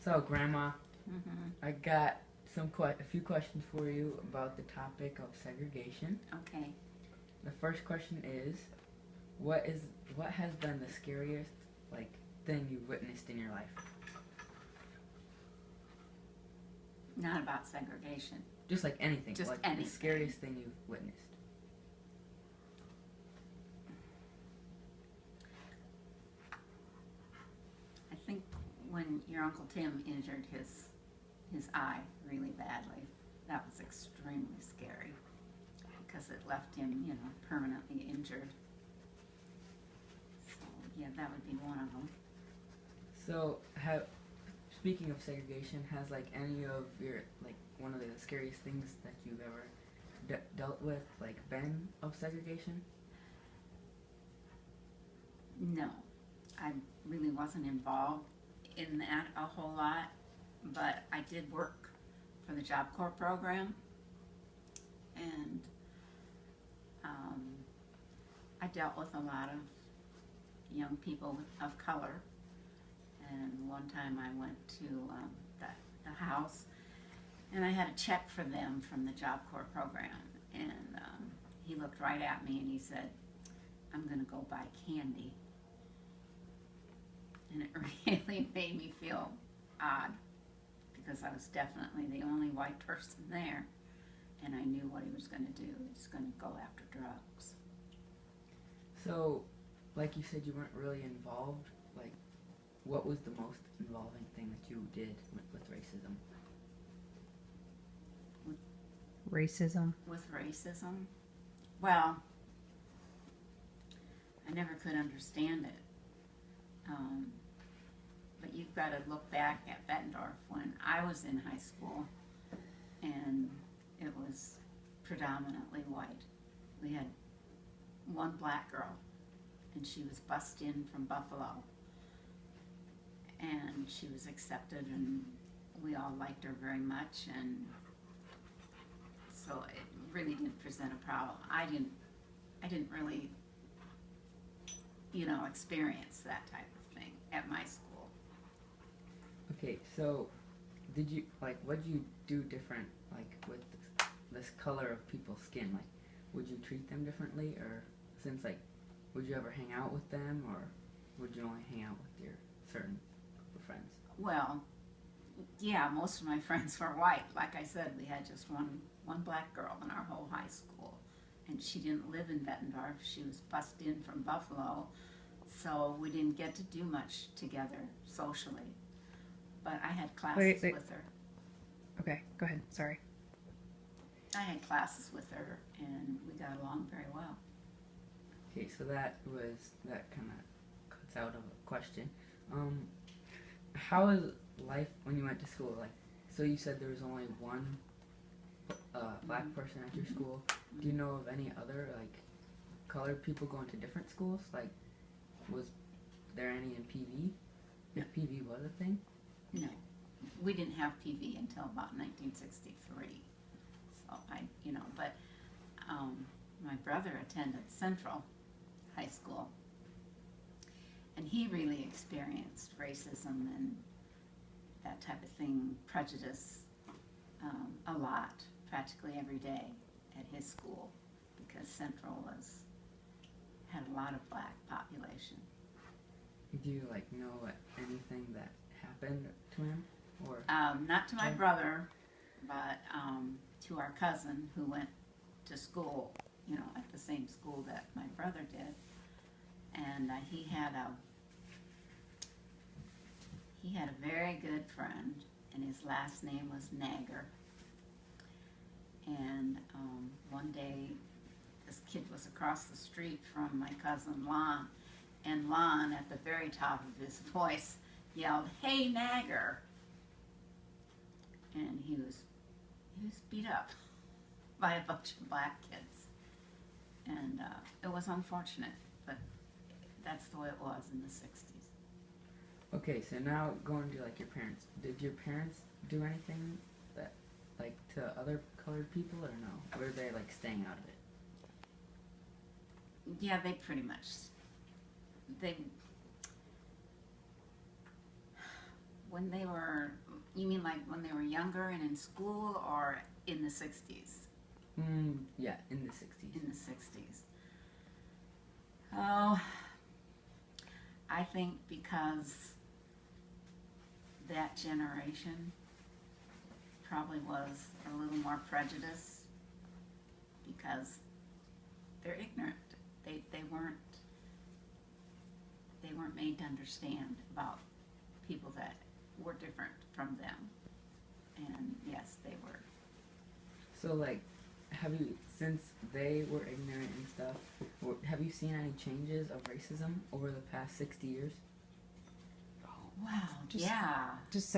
So, Grandma, Mm-hmm. I got a few questions for you about the topic of segregation. Okay. The first question is, what is what has been the scariest like thing you've witnessed in your life? Not about segregation. Just like anything, Just like the anything. scariest thing you've witnessed. I think when your Uncle Tim injured his eye really badly, that was extremely scary because it left him, permanently injured. So yeah, that would be one of them. So, speaking of segregation, has like any of your like one of the scariest things that you've ever dealt with like been of segregation? No, I really wasn't involved in that a whole lot, but I did work for the Job Corps program, and um, I dealt with a lot of young people of color. And one time I went to the house, and I had a check for them from the Job Corps program, and he looked right at me and he said, "I'm going to go buy candy." And it really made me feel odd because I was definitely the only white person there, and I knew what he was going to do. He was going to go after drugs. So, like you said, you weren't really involved. Like, what was the most involving thing that you did with racism? Racism. With racism, well, I never could understand it. But you've got to look back at Bettendorf when I was in high school, and it was predominantly white. We had one black girl, and she was bussed in from Buffalo, and she was accepted, and we all liked her very much, and so it really didn't present a problem. I didn't really, experience that type of thing at my school. Okay, so did you like what did you do different like with this color of people's skin? Like, would you treat them differently, or since like, would you ever hang out with them, or would you only hang out with your certain group of friends? Well, yeah, most of my friends were white. Like I said, we had just one black girl in our whole high school, and she didn't live in Bettendorf. She was bussed in from Buffalo, so we didn't get to do much together socially. But I had classes Wait. with her. Okay, go ahead. Sorry. I had classes with her, and we got along very well. Okay, so that kind of cuts out of a question. How was life when you went to school? Like, so you said there was only one black person at your school. Do you know of any other like colored people going to different schools? Like, was there any in PV? If PV was a thing? No, we didn't have PV until about 1963. So but my brother attended Central High School, and he really experienced racism and that type of thing, prejudice, a lot, practically every day at his school, because Central had a lot of black population. Do you like know anything that happened to him, or Not to my brother, but to our cousin who went to school, at the same school that my brother did, and he had a very good friend, and his last name was Nagger. And one day, this kid was across the street from my cousin Lon, and Lon, at the very top of his voice, yelled, "Hey, Nagger!" And he was beat up by a bunch of black kids. And it was unfortunate, but that's the way it was in the 60s. okay? So now going to like your parents. Did your parents do anything that like to other colored people, or no? Were they like staying out of it? Yeah, they pretty much, when they were, you mean like when they were younger and in school, or in the 60s? Yeah, in the 60s. In the 60s. Oh, I think because that generation probably was a little more prejudiced because they're ignorant. They weren't made to understand about people that were different from them. And yes, they were. So, like, have you, since they were ignorant and stuff, have you seen any changes of racism over the past 60 years? Wow, Just- yeah. Just